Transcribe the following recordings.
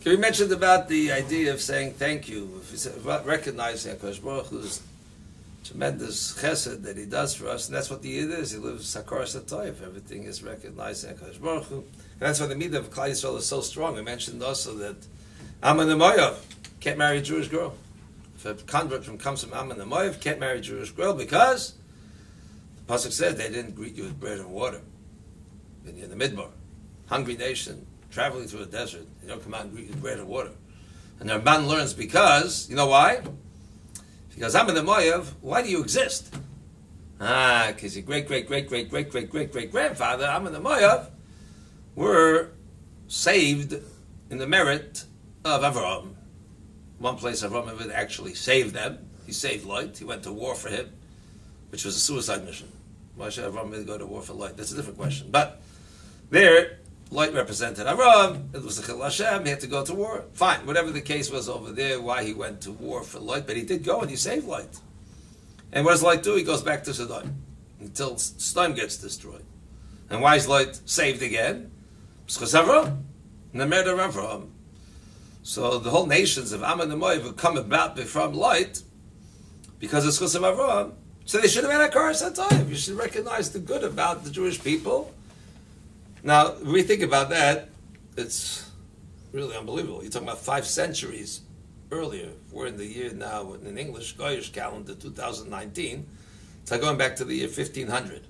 We mentioned about the idea of saying thank you, recognizing HaKadosh Baruch Hu's tremendous chesed that He does for us, and that's what the Yid is. He lives Sakar Satoiv. Everything is recognizing HaKadosh Baruch Hu. And that's why the midah of Klal Yisrael is so strong. We mentioned also that Ammon Moav can't marry a Jewish girl. If a convert comes from Ammon Moav, can't marry a Jewish girl because the Pasuk says they didn't greet you with bread and water. When you're in the Midbar, hungry nation, traveling through a desert, they don't come out and greet you with bread and water. And the Ramban learns because, you know why? Because Ammon Moav, why do you exist? Because your great-great-great-great-great-great-great-great-grandfather, Ammon Moav, were saved in the merit of Avraham. One place Avraham actually saved them. He saved Lot. He went to war for him, which was a suicide mission. Why should Avraham really go to war for Lot? That's a different question. But there, Lot represented Avraham. It was the Chil Hashem. He had to go to war. Fine. Whatever the case was over there, why he went to war for Lot. But he did go and he saved Lot. And what does Lot do? He goes back to Sodom until Sodom gets destroyed. And why is Lot saved again? Because Avraham. And the merit of Avraham. So the whole nations of Ammon and Moav would come about from Lot because it's because of Avraham. So they should have had a Hakar Satoiv. You should recognize the good about the Jewish people. Now, when we think about that, it's really unbelievable. You're talking about 5 centuries earlier. We're in the year now, in an English Goyish calendar, 2019. It's like going back to the year 1500.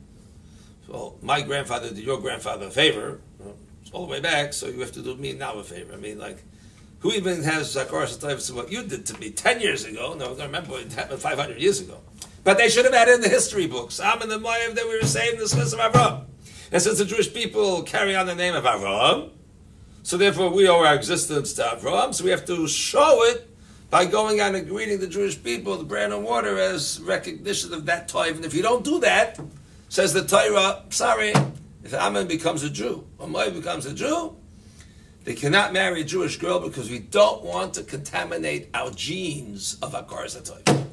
So my grandfather did your grandfather a favor. It's all the way back, so you have to do me now a favor. I mean, like, who even has Hakar Satoiv to what you did to me 10 years ago? No, I don't remember what happened 500 years ago. But they should have had it in the history books. Ammon and Moav that we were saved the sons of Avraham. And since the Jewish people carry on the name of Avraham, so therefore we owe our existence to Avraham, so we have to show it by going on and greeting the Jewish people, the bread and water, as recognition of that Toiv. And if you don't do that, says the Torah, sorry, if Ammon becomes a Jew, or Moav becomes a Jew, they cannot marry a Jewish girl because we don't want to contaminate our genes of Hakar Satoiv.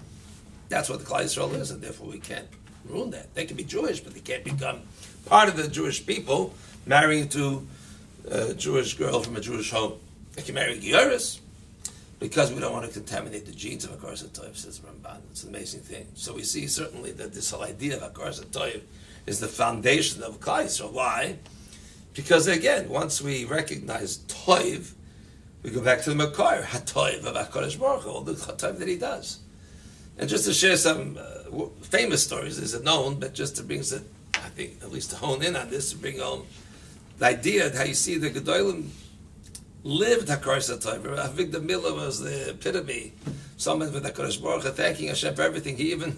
That's what the Klal Yisrael is, and therefore we can't ruin that. They can be Jewish, but they can't become part of the Jewish people, marrying to a Jewish girl from a Jewish home. They can marry Gioris, because we don't want to contaminate the genes of Hakar Satoiv, says Ramban. It's an amazing thing. So we see certainly that this whole idea of Hakar Satoiv is the foundation of Klal Yisrael. Why? Because again, once we recognize Toiv, we go back to the Makar, HaToiv of HaKadosh Baruch Hu, all the Toiv that He does. And just to share some famous stories, these are known, but just to bring us, I think, at least to hone in on this, to bring home the idea of how you see the Gedolim lived Hakar Satoiv. Avigdor Miller was the epitome, someone with HaKadosh Baruch Hu, thanking Hashem for everything. He even,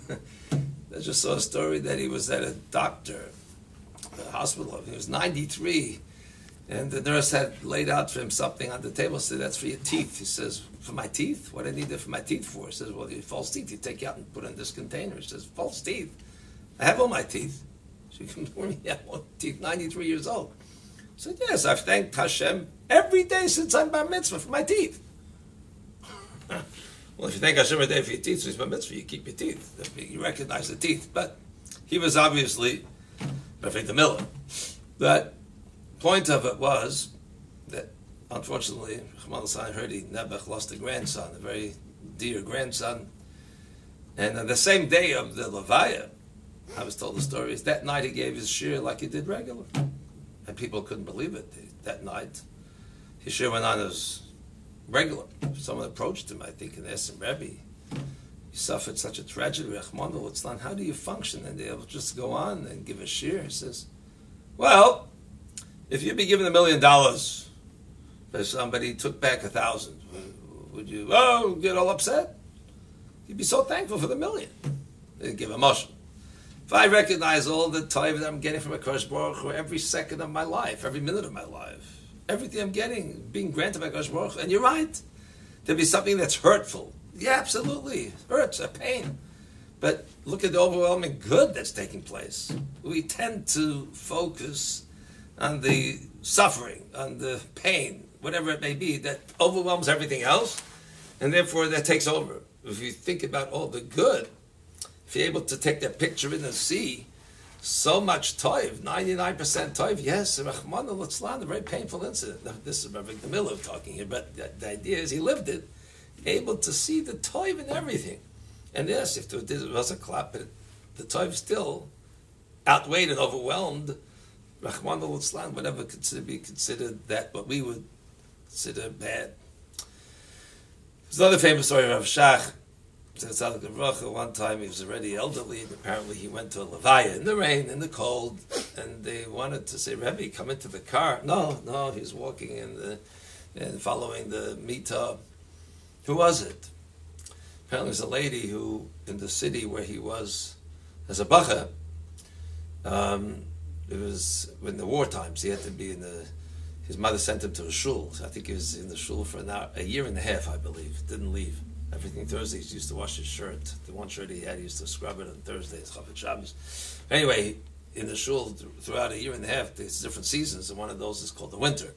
I just saw a story that he was at a doctor, a hospital, he was 93, and the nurse had laid out for him something on the table, said, that's for your teeth. He says, for my teeth? What do I need it for my teeth for? He says, well, your false teeth, you take out and put in this container. He says, false teeth? I have all my teeth. She confirmed me, yeah, all teeth, 93 years old. I said, yes, I've thanked Hashem every day since I'm bar mitzvah for my teeth. Well, if you thank Hashem every day for your teeth, so it's bar mitzvah, you keep your teeth. You recognize the teeth. But he was obviously Avigdor Miller. But point of it was that, unfortunately, I heard Nebuch lost a grandson, a very dear grandson. And on the same day of the Levaya, I was told the story, is that night he gave his shir like he did regular. And people couldn't believe it. That night, his shir went on as regular. Someone approached him, I think, and asked him, Rebbe, you suffered such a tragedy, Rachmana litzlan, how do you function? And they'll just go on and give a shir. He says, well, if you'd be given $1 million for somebody took back 1,000, would you, get all upset? You'd be so thankful for the $1 million. They'd give a motion. If I recognize all the time that I'm getting from HaKadosh Baruch Hu every second of my life, every minute of my life, everything I'm getting, being granted by HaKadosh Baruch Hu, and you're right, there'd be something that's hurtful. Yeah, absolutely. Hurts, a pain. But look at the overwhelming good that's taking place. We tend to focus on the suffering, on the pain, whatever it may be, that overwhelms everything else, and therefore that takes over. If you think about all the good, if you're able to take that picture in and see so much toiv, 99% toiv. Yes, Rahman al-Islam, a very painful incident. Now, this is Rabbi Eli talking here, but the idea is he lived it, able to see the toiv in everything. And yes, if there was a clap, but the toiv still outweighed and overwhelmed Rahman al-Islam, whatever be considered that what we would consider bad. There's another famous story of Rav Shach. One time he was already elderly, and apparently he went to a levaya in the rain, in the cold, and they wanted to say, Rebbe, come into the car. No, he was walking and following the mita. Who was it? Apparently it was a lady who, in the city where he was as a bacha, it was in the war times, he had to be his mother sent him to a shul. So I think he was in the shul for a year and a half, I believe. Didn't leave. Everything Thursdays, he used to wash his shirt. The one shirt he had, he used to scrub it on Thursdays, Chavet Shabbos. Anyway, in the shul, throughout a year and a half, there's different seasons, and one of those is called the winter.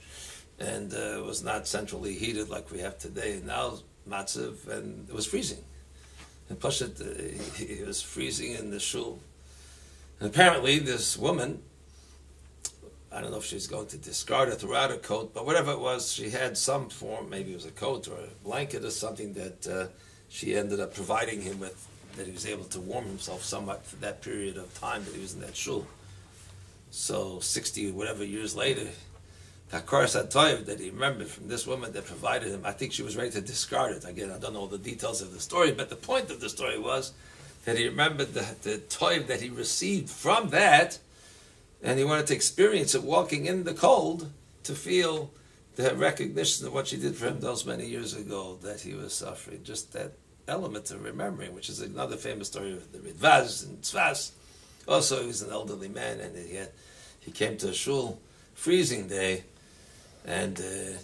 And it was not centrally heated like we have today. Now, matziv, and it was freezing. And plus, it was freezing in the shul. And apparently, this woman, I don't know if she's going to discard it throughout her coat, but whatever it was, she had some form, maybe it was a coat or a blanket or something that she ended up providing him with, that he was able to warm himself somewhat for that period of time that he was in that shul. So 60 whatever years later, Hakar Satoyev that he remembered from this woman that provided him, I think she was ready to discard it. Again, I don't know the details of the story, but the point of the story was that he remembered the toiv that he received from that, and he wanted to experience it walking in the cold to feel the recognition of what she did for him those many years ago that he was suffering. Just that element of remembering, which is another famous story of the Ridvaz and Tzvas. Also, he was an elderly man, and he came to a shul, freezing day, and it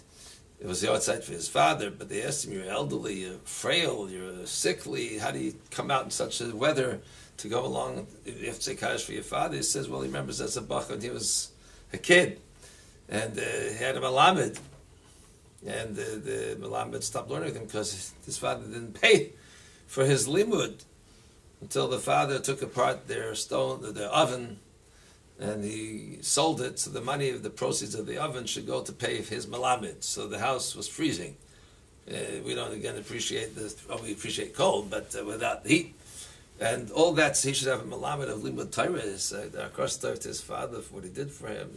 was the outside for his father, but they asked him, you're elderly, you're frail, you're sickly, how do you come out in such a weather to go along, you have to say Kaddish for your father? He says, well, he remembers as a bach when he was a kid, and he had a malamed, and the malamed stopped learning with him because his father didn't pay for his limud until the father took apart their oven, and he sold it, so the money of the proceeds of the oven should go to pay his malamed. So the house was freezing. We don't again appreciate we appreciate cold, but without the heat. And all that, he should have a malamed of limud Torah, across to his father for what he did for him.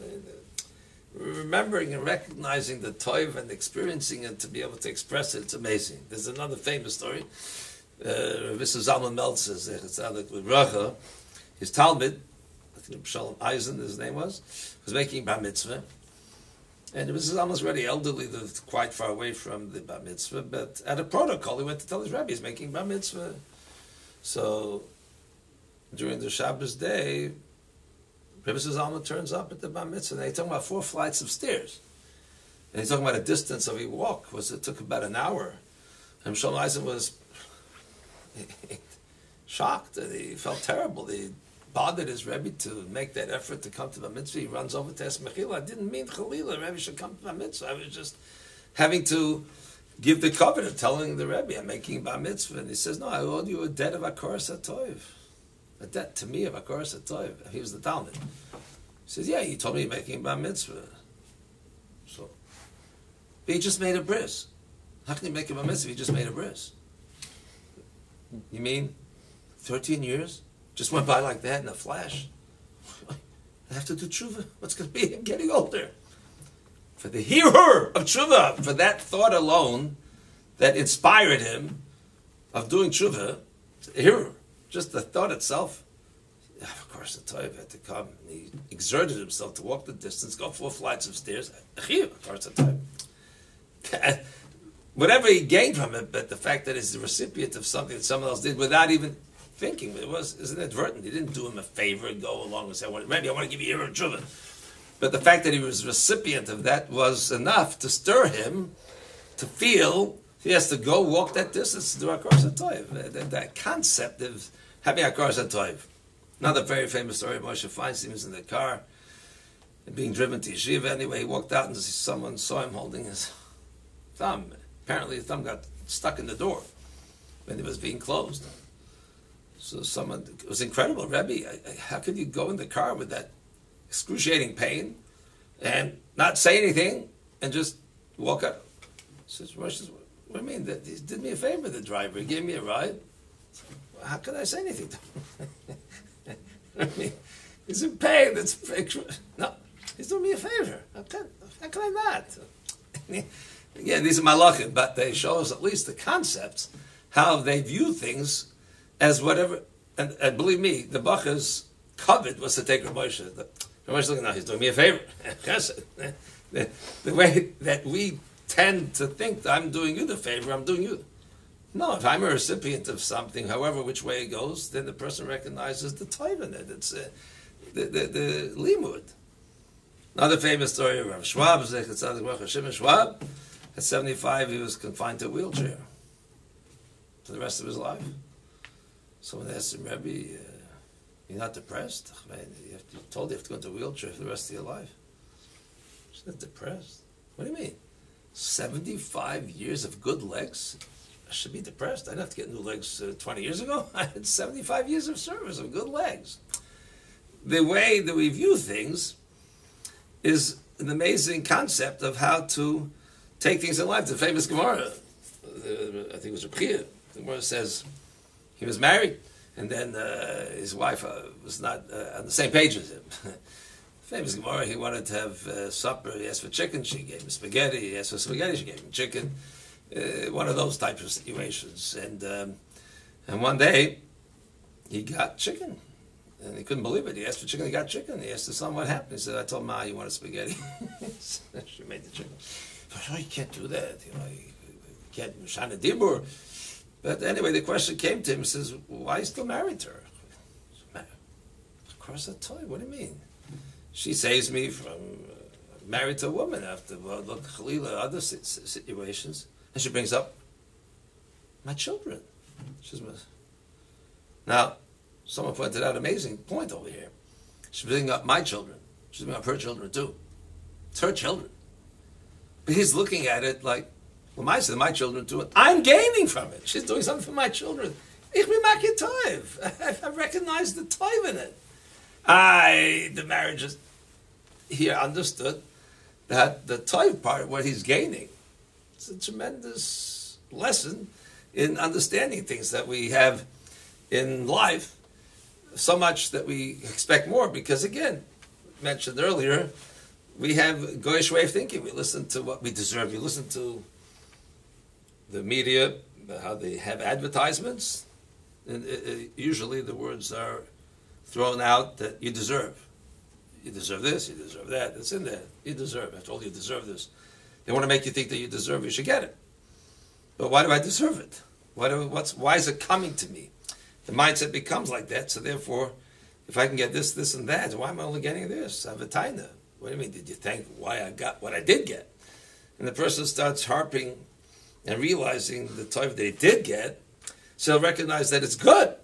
Remembering and recognizing the toiv and experiencing it to be able to express it, it's amazing. There's another famous story. Rabbi Zalman Meltzer, his Talmud, I think Shalom Eisen, his name was making bar mitzvah. And Rabbi Zalman was already elderly, lived quite far away from the bar mitzvah, but at a protocol, he went to tell his rabbi he's making bar mitzvah. So during the Shabbos day, Rabbi Zalman turns up at the bar mitzvah, and he's talking about 4 flights of stairs. And he's talking about a distance of a walk, it took about an hour. And Shalom Eisen was shocked, and he felt terrible. He bothered his Rebbe to make that effort to come to the mitzvah. He runs over to ask Mechila, I didn't mean Chalila, Rebbe should come to the mitzvah. I was just having to give the covenant, telling the Rebbe, I'm making bar mitzvah. And he says, no, I owe you a debt of Akor Satoiv. A debt to me of Akor Satoiv. He was the Talmud. He says, yeah, you told me you're making bar mitzvah. So, but he just made a bris. How can you make a bar mitzvah? He just made a bris. You mean 13 years? Just went by like that in a flash? I have to do tshuva. What's going to be him getting older? For the hearer of tshuva, for that thought alone that inspired him of doing tshuva, the hearer, just the thought itself, of course the Toiv had to come. He exerted himself to walk the distance, go 4 flights of stairs. Of course the Toiv. Whatever he gained from it, but the fact that he's the recipient of something that someone else did without even thinking, is inadvertent. He didn't do him a favor and go along and say, Rebbe, I want to give you your tshuva. But the fact that he was recipient of that was enough to stir him to feel he has to go walk that distance to do Akor Satoiv. That concept of having Akor Satoiv. Another very famous story, Moshe Feinstein was in the car and being driven to Yeshiva. Anyway, he walked out and someone saw him holding his thumb. Apparently his thumb got stuck in the door when it was being closed. So someone, it was incredible, Rebbe, how could you go in the car with that excruciating pain and not say anything and just walk out? Says, what do you mean? He did me a favor, the driver. He gave me a ride. How could I say anything to him? I mean, he's in pain. No, he's doing me a favor. How can I not? Again, these are malachim, but they show us at least the concepts, how they view things as whatever. And believe me, the Bachas covet was to take Rav Moshe. Rav Moshe looking now, he's doing me a favor. The way that we tend to think that I'm doing you the favor, I'm doing you. No, if I'm a recipient of something, however which way it goes, then the person recognizes the taiv in it. It's the limud. Another famous story of Rav Schwab, Schwab, at 75 he was confined to a wheelchair for the rest of his life. Someone asked him, Rebbe, you're not depressed? Man, you're told you have to go into a wheelchair for the rest of your life. He's not depressed. What do you mean? 75 years of good legs? I should be depressed. I didn't have to get new legs 20 years ago. I had 75 years of service of good legs. The way that we view things is an amazing concept of how to take things in life. The famous Gemara, I think it was Rabbi Eli Yelen, the Gemara says he was married, and then his wife was not on the same page as him. Famous Gemara, he wanted to have supper, he asked for chicken, she gave him spaghetti, he asked for spaghetti, she gave him chicken. One of those types of situations. And one day, he got chicken. And he couldn't believe it. He asked for chicken, he got chicken. He asked his son what happened. He said, I told Ma you wanted spaghetti. She made the chicken. But you can't do that. You can't, Shana Dibur. But anyway, the question came to him, he says, why are you still married to her? Of course, I told you, what do you mean? She saves me from married to a woman after, well, look, Khalila, other situations. And she brings up my children. Now, someone pointed out an amazing point over here. She's bringing up my children. She's bringing up her children too. It's her children. But he's looking at it like, well, my children too. I'm gaining from it. She's doing something for my children. Ich bin makir toiv. I recognize the toiv in it. The marriage is here understood that the toiv part, what he's gaining, it's a tremendous lesson in understanding things that we have in life, so much that we expect more, because again, mentioned earlier, we have goyish way of thinking. We listen to what we deserve. You listen to the media, how they have advertisements, and usually the words are thrown out that you deserve. You deserve this, you deserve that. It's in there. You deserve. After all, you deserve this. They want to make you think that you deserve it, you should get it. But why do I deserve it? Why is it coming to me? The mindset becomes like that, so therefore, if I can get this, this, and that, why am I only getting this? I have a taina. What do you mean? Did you think why I got what I did get? And the person starts harping and realizing the type they did get, so he'll recognize that it's good.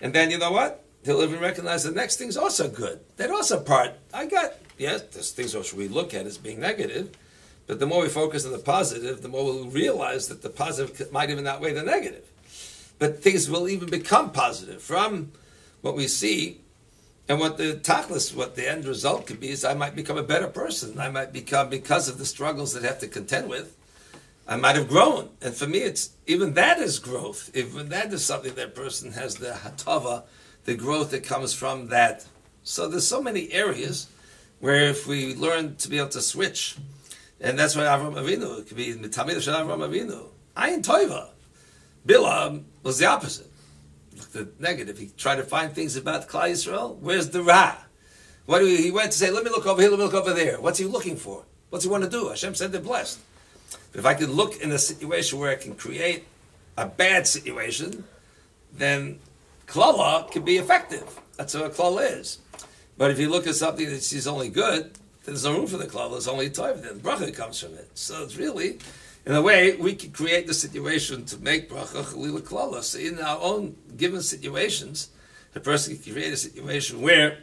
And then, you know what? He'll even recognize the next thing's also good. That also part, I got, yes, there's things which we look at as being negative, but the more we focus on the positive, the more we'll realize that the positive might even outweigh the negative. But things will even become positive from what we see, and what the tachlis, what the end result could be is I might become a better person. I might become, because of the struggles that I have to contend with, I might have grown. And for me, it's even that is growth. Even that is something that person has the hatava, the growth that comes from that. So there's so many areas where if we learn to be able to switch, and that's why Avram Avinu, it could be Mitamid Shel Avram Avinu, Ayin Toiva. Bilam was the opposite. The negative. He tried to find things about Klal Yisrael. Where's the Ra? He went to say, let me look over here, let me look over there. What's he looking for? What's he want to do? Hashem said they're blessed. But if I can look in a situation where I can create a bad situation, then Klala can be effective. That's what a Klala is. But if you look at something that sees only good, then there's no room for the Klala. There's only Tov. Then bracha comes from it. So it's really, in a way, we can create the situation to make bracha chalila klala. So in our own given situations, the person can create a situation where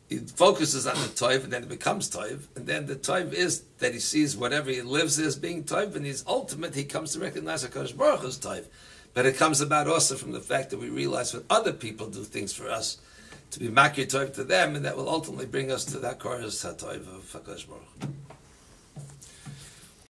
he focuses on the toiv, and then it becomes toiv, and then the toiv is that he sees whatever he lives as being toiv, and his ultimate, he comes to recognize HaKadosh Baruch Hu's toiv. But it comes about also from the fact that we realize when other people do things for us, to be makir tov to them, and that will ultimately bring us to that chorus hatov of HaKadosh Baruch Hu.